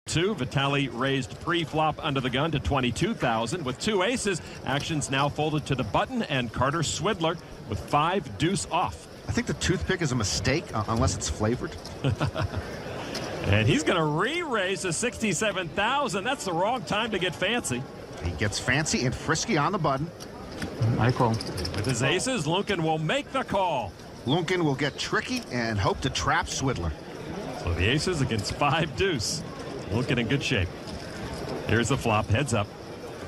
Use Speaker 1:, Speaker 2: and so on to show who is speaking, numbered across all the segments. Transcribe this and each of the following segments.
Speaker 1: 2. Vitaly raised pre-flop under the gun to 22,000. With 2 aces, action's now folded to the button, and Carter Swidler with 5 deuce off.
Speaker 2: I think the toothpick is a mistake unless it's flavored.
Speaker 1: And he's going to re-raise to 67,000. That's the wrong time to get fancy.
Speaker 2: He gets fancy and frisky on the button.
Speaker 3: I call.
Speaker 1: With his aces, Lunkin will make the call.
Speaker 2: Lunkin will get tricky and hope to trap Swidler.
Speaker 1: So the aces against 5 deuce. Lunkin in good shape. Here's the flop, heads up.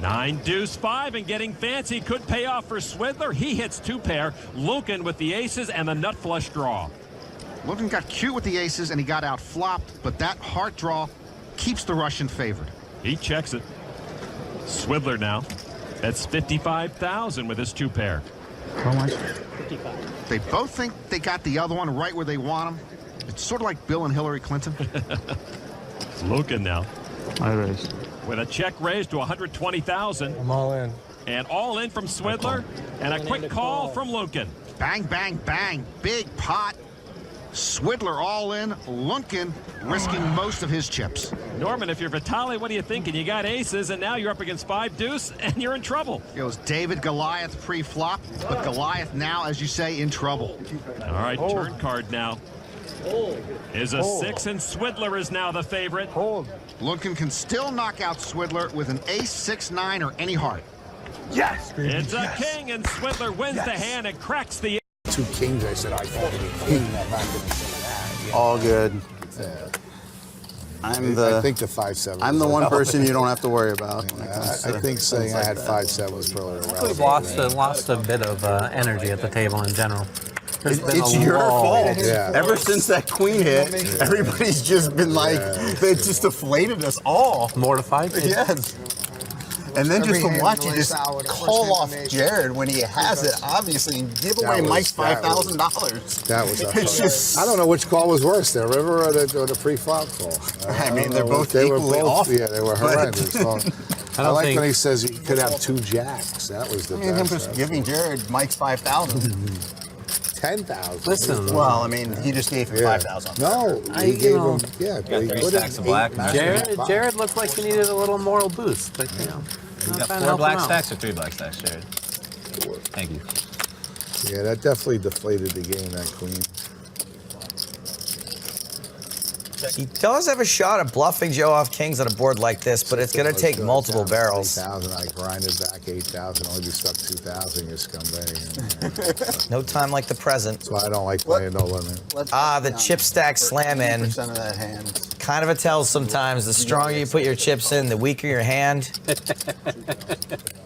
Speaker 1: 9 deuce 5, and getting fancy could pay off for Swidler. He hits 2 pair. Lunkin with the aces and the nut flush draw.
Speaker 2: Lunkin got cute with the aces and he got out flopped, but that heart draw keeps the Russian favored.
Speaker 1: He checks it. Swidler now. That's 55,000 with his 2 pair.
Speaker 3: How much?
Speaker 4: 55.
Speaker 2: They both think they got the other one right where they want him. It's sort of like Bill and Hillary Clinton.
Speaker 1: Lunkin now.
Speaker 3: I raise.
Speaker 1: With a check raised to 120,000.
Speaker 5: I'm all in.
Speaker 1: And all in from Swidler. And a quick call from Lunkin.
Speaker 2: Bang, bang, bang. Big pot. Swidler all in. Lunkin risking most of his chips.
Speaker 1: Norman, if you're Vitaly, what do you thinking? You got aces, and now you're up against 5 deuce, and you're in trouble.
Speaker 2: It was David Goliath pre-flop, but Goliath now, as you say, in trouble.
Speaker 1: All right, turn card now. Is a 6, and Swidler is now the favorite.
Speaker 5: Hold.
Speaker 2: Lunkin can still knock out Swidler with an ace, 6, 9, or any heart.
Speaker 5: Yes. Baby.
Speaker 1: It's a king, and Swidler wins the hand and cracks the
Speaker 6: 2 kings, I said I called it.
Speaker 7: All good.
Speaker 6: I think the 5-7.
Speaker 7: I'm the one person you don't have to worry about.
Speaker 6: I think saying I had 5-7 was probably
Speaker 8: We've
Speaker 6: irrelevant.
Speaker 8: lost a bit of energy at the table in general.
Speaker 7: It's your fault.
Speaker 6: Yeah.
Speaker 7: Ever since that queen hit, everybody's just been like, it just deflated us all.
Speaker 8: Mortified?
Speaker 7: Yes. And then just to watch you just call off Jared when he has it, obviously, and give away Mike's $5,000.
Speaker 6: That was
Speaker 7: It's just,
Speaker 6: I don't know which call was worse, the river or the pre-flop call.
Speaker 7: I mean, they're both
Speaker 6: They were
Speaker 7: equally
Speaker 6: both,
Speaker 7: awful.
Speaker 6: yeah, they were horrendous. So, I
Speaker 8: don't
Speaker 6: like
Speaker 8: think-
Speaker 6: when he says he could have 2 jacks. That was the
Speaker 7: him
Speaker 6: best.
Speaker 7: just giving Jared Mike's $5,000.
Speaker 6: 10,000.
Speaker 8: Listen.
Speaker 7: Well, I mean, he just gave him $5,000.
Speaker 6: No, he gave him, yeah. But he put
Speaker 9: stacks of black.
Speaker 8: Jared looked like he needed a little moral boost, but you know.
Speaker 9: You got 4 black stacks or 3 black stacks, Jared?
Speaker 6: 4.
Speaker 9: Thank you.
Speaker 6: Yeah, that definitely deflated the game, that queen.
Speaker 10: He does have a shot at bluffing Joe off kings on a board like this, but it's going to take multiple barrels.
Speaker 6: 8,000, I grinded back 8,000, only be stuck 2,000, you scumbag.
Speaker 10: No time like the present.
Speaker 6: That's why I don't like playing no limit.
Speaker 10: The chip stack slam in.
Speaker 7: Of that hand.
Speaker 10: Kind of a tell sometimes. The stronger you put your chips in, the weaker your hand.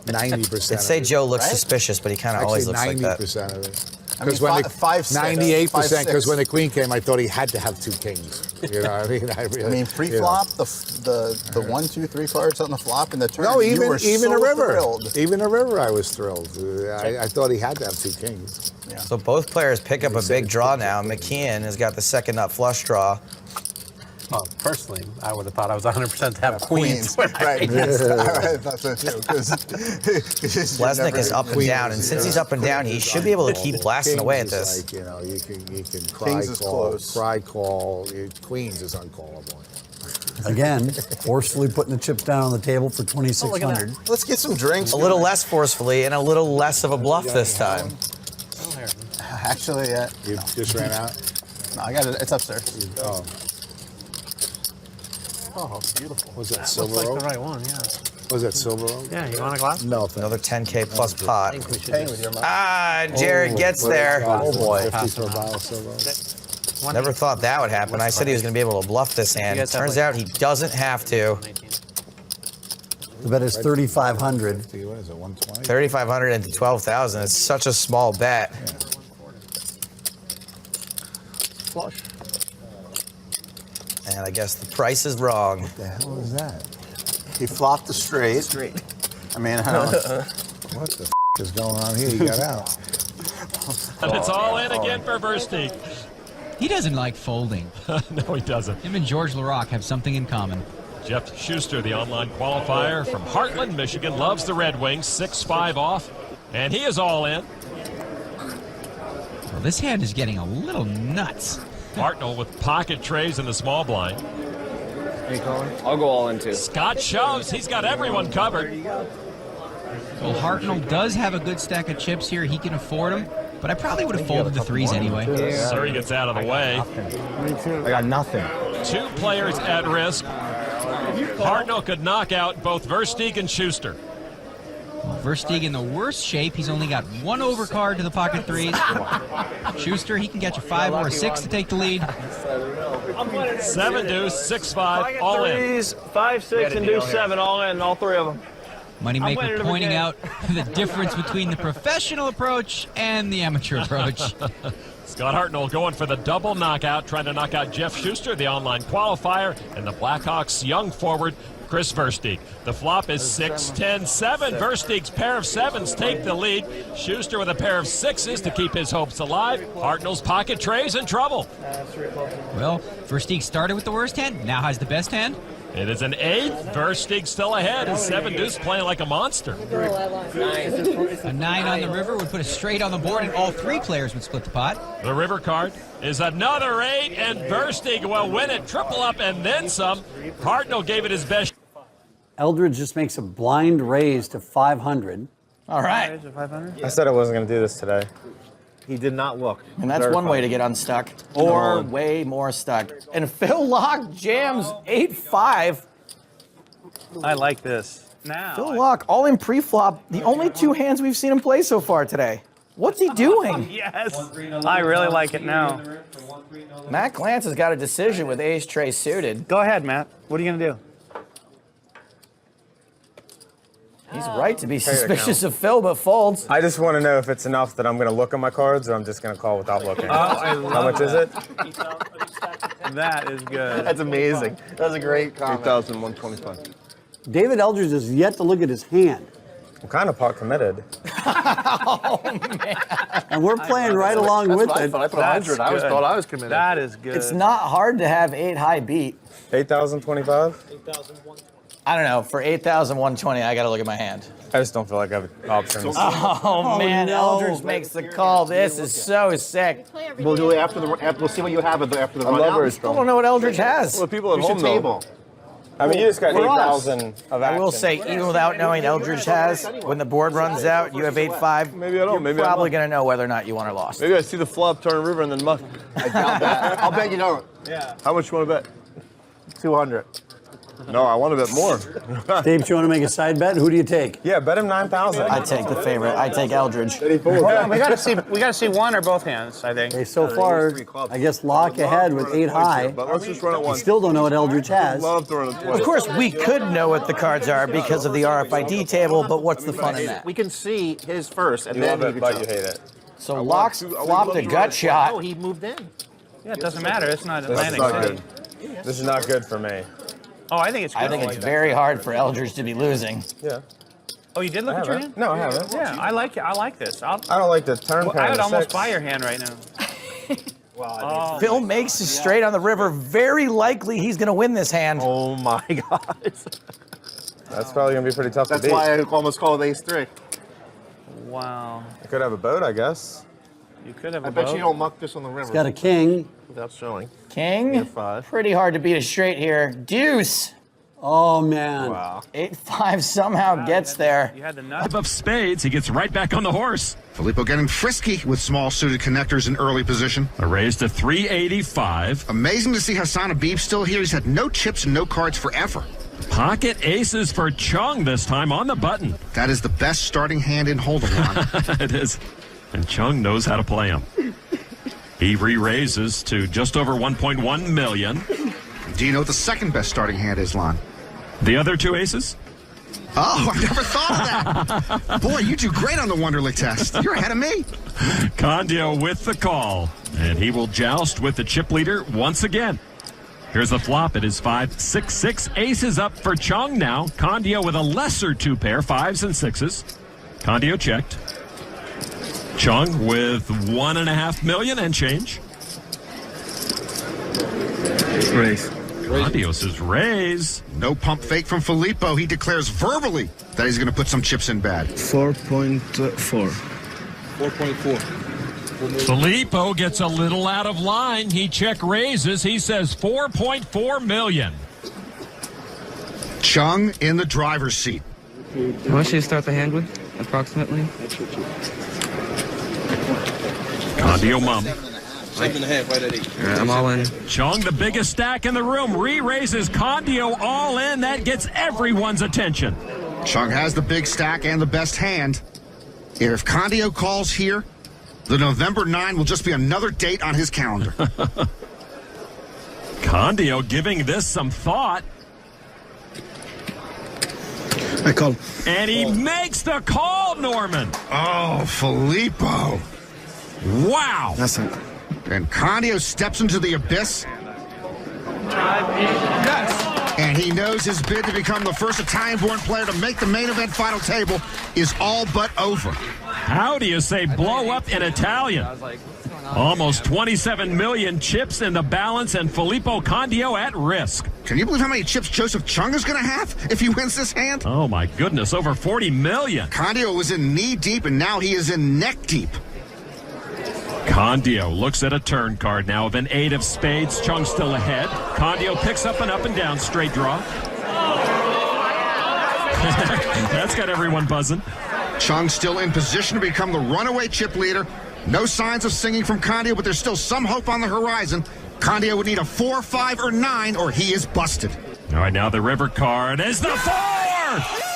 Speaker 6: 90%.
Speaker 10: I'd say Joe looks suspicious, but he kind of always looks like that.
Speaker 6: 90% of it.
Speaker 7: Because
Speaker 6: when
Speaker 7: 98%,
Speaker 6: because when the queen came, I thought he had to have 2 kings. You know what I mean?
Speaker 7: I mean, pre-flop, the 1, 2, 3 cards on the flop in the turn.
Speaker 6: No,
Speaker 7: you were
Speaker 6: even
Speaker 7: so
Speaker 6: a river.
Speaker 7: Thrilled.
Speaker 6: Even a river, I was thrilled. I thought he had to have 2 kings.
Speaker 7: Yeah.
Speaker 10: So both players pick up a big draw now. McKeehen has got the second nut flush draw.
Speaker 8: Well, personally, I would have thought I was 100% to have queens.
Speaker 7: Right. I thought so too.
Speaker 10: Lesnick is up and down, and since he's up and down, he should be able to keep blasting away at this.
Speaker 6: Like, you know, you can cry call. Queens is uncallable.
Speaker 5: Again, forcefully putting the chips down on the table for 2,600.
Speaker 7: Let's get some drinks.
Speaker 10: A little less forcefully and a little less of a bluff this time.
Speaker 7: Actually,
Speaker 6: You just ran out?
Speaker 7: no, I got it. It's upstairs.
Speaker 6: Oh.
Speaker 8: Oh, beautiful.
Speaker 6: Was that
Speaker 8: Looks
Speaker 6: silver
Speaker 8: like
Speaker 6: oak?
Speaker 8: the right one, yeah.
Speaker 6: Was that silver oak?
Speaker 8: Yeah, you want a glass?
Speaker 6: No, thank
Speaker 10: Another 10K plus pot.
Speaker 7: Paying with your money.
Speaker 10: Jared gets there.
Speaker 6: Oh boy. 50 for a bottle of silver oak.
Speaker 10: Never thought that would happen. I said he was going to be able to bluff this hand. It turns out he doesn't have to.
Speaker 5: The bet is 3,500.
Speaker 6: What is it, 120?
Speaker 10: 3,500 into 12,000. It's such a small bet.
Speaker 7: Flush.
Speaker 10: And I guess the price is wrong.
Speaker 6: What the hell is that?
Speaker 7: He flopped the straight. I mean, I don't know.
Speaker 6: What the is going on here? You got out.
Speaker 1: And it's all in again for Versteeg.
Speaker 11: He doesn't like folding.
Speaker 1: No, he doesn't.
Speaker 11: Him and George Laak have something in common.
Speaker 1: Jeff Schuster, the online qualifier from Heartland, Michigan, loves the Red Wings. 6-5 off, and he is all in.
Speaker 11: Well, this hand is getting a little nuts.
Speaker 1: Hartnell with pocket trays in the small blind.
Speaker 9: I'll go all in too.
Speaker 1: Scott shows he's got everyone covered.
Speaker 11: Well, Hartnell does have a good stack of chips here. He can afford them, but I probably would have folded the threes anyway.
Speaker 1: Surrey gets out of the way.
Speaker 6: I got nothing.
Speaker 1: 2 players at risk. Hartnell could knock out both Versteeg and Schuster.
Speaker 11: Well, Versteeg in the worst shape. He's only got 1 overcard to the pocket threes. Schuster, he can catch a 5 or a 6 to take the lead.
Speaker 1: 7 deuce, 6-5, all in.
Speaker 9: Threes, 5, 6, and deuce 7, all in, all 3 of them.
Speaker 11: Moneymaker pointing out the difference between the professional approach and the amateur approach.
Speaker 1: Scott Hartnell going for the double knockout, trying to knock out Jeff Schuster, the online qualifier, and the Blackhawks' young forward, Chris Versteeg. The flop is 6-10-7. Versteeg's pair of 7s take the lead. Schuster with a pair of 6s to keep his hopes alive. Hartnell's pocket trays in trouble.
Speaker 11: Well, Versteeg started with the worst hand, now has the best hand.
Speaker 1: It is an 8. Versteeg still ahead. His 7 deuce playing like a monster.
Speaker 11: A 9 on the river would put us straight on the board, and all 3 players would split the pot.
Speaker 1: The river card is another 8, and Versteeg will win it. Triple up and then some. Hartnell gave it his best.
Speaker 5: Eldridge just makes a blind raise to 500.
Speaker 10: All right.
Speaker 9: I said I wasn't going to do this today.
Speaker 7: He did not look.
Speaker 10: And that's one way to get unstuck, or way more stuck. And Phil Laak jams 8-5.
Speaker 8: I like this. Now.
Speaker 10: Phil Laak, all in pre-flop. The only 2 hands we've seen him play so far today. What's he doing?
Speaker 8: Yes. I really like it now.
Speaker 10: Matt Glantz has got a decision with ace tray suited.
Speaker 8: Go ahead, Matt. What are you going to do?
Speaker 10: He's right to be suspicious of Phil, but folds.
Speaker 9: I just want to know if it's enough that I'm going to look at my cards or I'm just going to call without looking. How much is it?
Speaker 8: That is good.
Speaker 7: That's amazing. That's a great comment.
Speaker 6: 8,125.
Speaker 5: David Eldridge has yet to look at his hand.
Speaker 9: I'm kind of pot committed.
Speaker 10: Oh, man.
Speaker 5: And we're playing right along with
Speaker 6: I
Speaker 5: it.
Speaker 6: thought I put 100. I thought I was committed.
Speaker 8: That is good.
Speaker 10: It's not hard to have 8 high beat.
Speaker 9: 8,025?
Speaker 10: I don't know. For 8,120, I got to look at my hand.
Speaker 9: I just don't feel like I have options.
Speaker 10: Oh, man.
Speaker 5: no.
Speaker 10: Eldridge makes the call. This is so sick.
Speaker 7: We'll do it after the. We'll see what you have after the
Speaker 6: I
Speaker 7: run
Speaker 6: love
Speaker 7: out.
Speaker 6: her
Speaker 10: I don't know what Eldridge has.
Speaker 6: Well, people at
Speaker 7: We
Speaker 6: home
Speaker 7: should
Speaker 6: know.
Speaker 7: table.
Speaker 9: I mean, you just got
Speaker 10: For us.
Speaker 9: 8,000 of action.
Speaker 10: I will say, even without knowing Eldridge has, when the board runs out, you have 8-5.
Speaker 6: Maybe I don't.
Speaker 10: You're
Speaker 6: Maybe I'm
Speaker 10: probably
Speaker 6: not.
Speaker 10: going to know whether or not you won or lost.
Speaker 6: Maybe I see the flop turn river and then muck.
Speaker 7: I doubt that. I'll bet you don't.
Speaker 8: Yeah.
Speaker 6: How much you want to bet?
Speaker 7: 200.
Speaker 6: No, I want to bet more.
Speaker 5: Dave, do you want to make a side bet? Who do you take?
Speaker 9: Yeah, bet him 9,000.
Speaker 10: I take the favorite. I take Eldridge.
Speaker 8: Well, we got to see one or both hands, I think.
Speaker 5: Okay, so far, I guess Laak ahead with 8 high.
Speaker 6: But let's just run it
Speaker 5: We
Speaker 6: once.
Speaker 5: still don't know what Eldridge has.
Speaker 6: Love to run it twice.
Speaker 10: Of course, we could know what the cards are because of the RFID table, but what's the fun in that?
Speaker 7: We can see his first, and
Speaker 9: You
Speaker 7: then
Speaker 9: love
Speaker 7: he
Speaker 9: it, but
Speaker 7: can
Speaker 9: you hate it.
Speaker 10: So Laak's flopped a gut
Speaker 7: Oh,
Speaker 10: shot.
Speaker 7: he moved in.
Speaker 8: Yeah, it doesn't matter. It's not
Speaker 9: This is
Speaker 8: Atlantic
Speaker 9: not
Speaker 8: City.
Speaker 9: good. This is not good for me.
Speaker 8: Oh, I think it's good.
Speaker 10: I think it's very hard for Eldridge to be losing.
Speaker 9: Yeah.
Speaker 8: Oh, you did look
Speaker 9: I
Speaker 8: at your
Speaker 9: haven't.
Speaker 8: hand?
Speaker 9: No, I haven't.
Speaker 8: Yeah, I like it. I like this.
Speaker 9: I don't like the turn pair.
Speaker 8: I would
Speaker 9: of
Speaker 8: almost
Speaker 9: 6.
Speaker 8: buy your hand right now. Oh,
Speaker 10: Phil makes it straight on the river. Very likely he's going to win this hand.
Speaker 7: Oh my God.
Speaker 9: That's probably going to be pretty tough
Speaker 7: That's
Speaker 9: to beat.
Speaker 7: why I almost called ace-3.
Speaker 8: wow.
Speaker 9: I could have a boat, I guess.
Speaker 8: You could have a
Speaker 7: I bet
Speaker 8: boat.
Speaker 7: you don't muck this on the river.
Speaker 5: He's got a king.
Speaker 7: without showing.
Speaker 10: King.
Speaker 7: 5.
Speaker 10: Pretty hard to beat a straight here. Deuce.
Speaker 5: Oh, man.
Speaker 7: Wow.
Speaker 10: 8-5 somehow gets there.
Speaker 8: You had the nut.
Speaker 1: Of spades, he gets right back on the horse.
Speaker 2: Filippo getting frisky with small suited connectors in early position.
Speaker 1: A raise to 385.
Speaker 2: Amazing to see Hassan Habib still here. He's had no chips and no cards forever.
Speaker 1: Pocket aces for Cheong this time on the button.
Speaker 2: That is the best starting hand in Hold'em.
Speaker 1: It is. And Cheong knows how to play him. He re-raises to just over 1.1 million.
Speaker 2: Do you know what the second best starting hand is, Lon?
Speaker 1: The other two aces?
Speaker 2: Oh, I never thought of that. Boy, you do great on the Wonderlic test. You're ahead of me.
Speaker 1: Condio with the call. And he will joust with the chip leader once again. Here's the flop. It is 5, 6, 6. Aces up for Cheong now. Condio with a lesser two pair, 5s and 6s. Condio checked. Cheong with 1.5 million and change.
Speaker 6: Raise.
Speaker 1: Condio says raise.
Speaker 2: No pump fake from Filippo. He declares verbally that he's going to put some chips in bad.
Speaker 6: 4.4. 4.4.
Speaker 1: Filippo gets a little out of line. He check raises. He says 4.4 million.
Speaker 2: Cheong in the driver's seat.
Speaker 4: How much do you start the hand with, approximately?
Speaker 1: Condio mum.
Speaker 4: 7.5, right at 8. All right, I'm all in.
Speaker 1: Cheong, the biggest stack in the room, re-raises Condio all in. That gets everyone's attention.
Speaker 2: Cheong has the big stack and the best hand. If Condio calls here, the November 9 will just be another date on his calendar.
Speaker 1: Condio giving this some thought.
Speaker 2: I called.
Speaker 1: And he makes the call, Norman.
Speaker 2: Oh, Filippo. Wow.
Speaker 7: That's it.
Speaker 2: And Condio steps into the abyss.
Speaker 4: Yes.
Speaker 2: And he knows his bid to become the first Italian-born player to make the main event final table is all but over.
Speaker 1: How do you say blow up in Italian? Almost 27 million chips in the balance and Filippo Condio at risk.
Speaker 2: Can you believe how many chips Joseph Cheong is going to have if he wins this hand?
Speaker 1: Oh, my goodness, over 40 million.
Speaker 2: Condio was in knee-deep, and now he is in neck-deep.
Speaker 1: Condio looks at a turn card now of an 8 of spades. Cheong still ahead. Condio picks up an up and down straight draw. That's got everyone buzzing.
Speaker 2: Cheong still in position to become the runaway chip leader. No signs of singing from Condio, but there's still some hope on the horizon. Condio would need a 4, 5, or 9, or he is busted.
Speaker 1: All right, now the river card is the 4!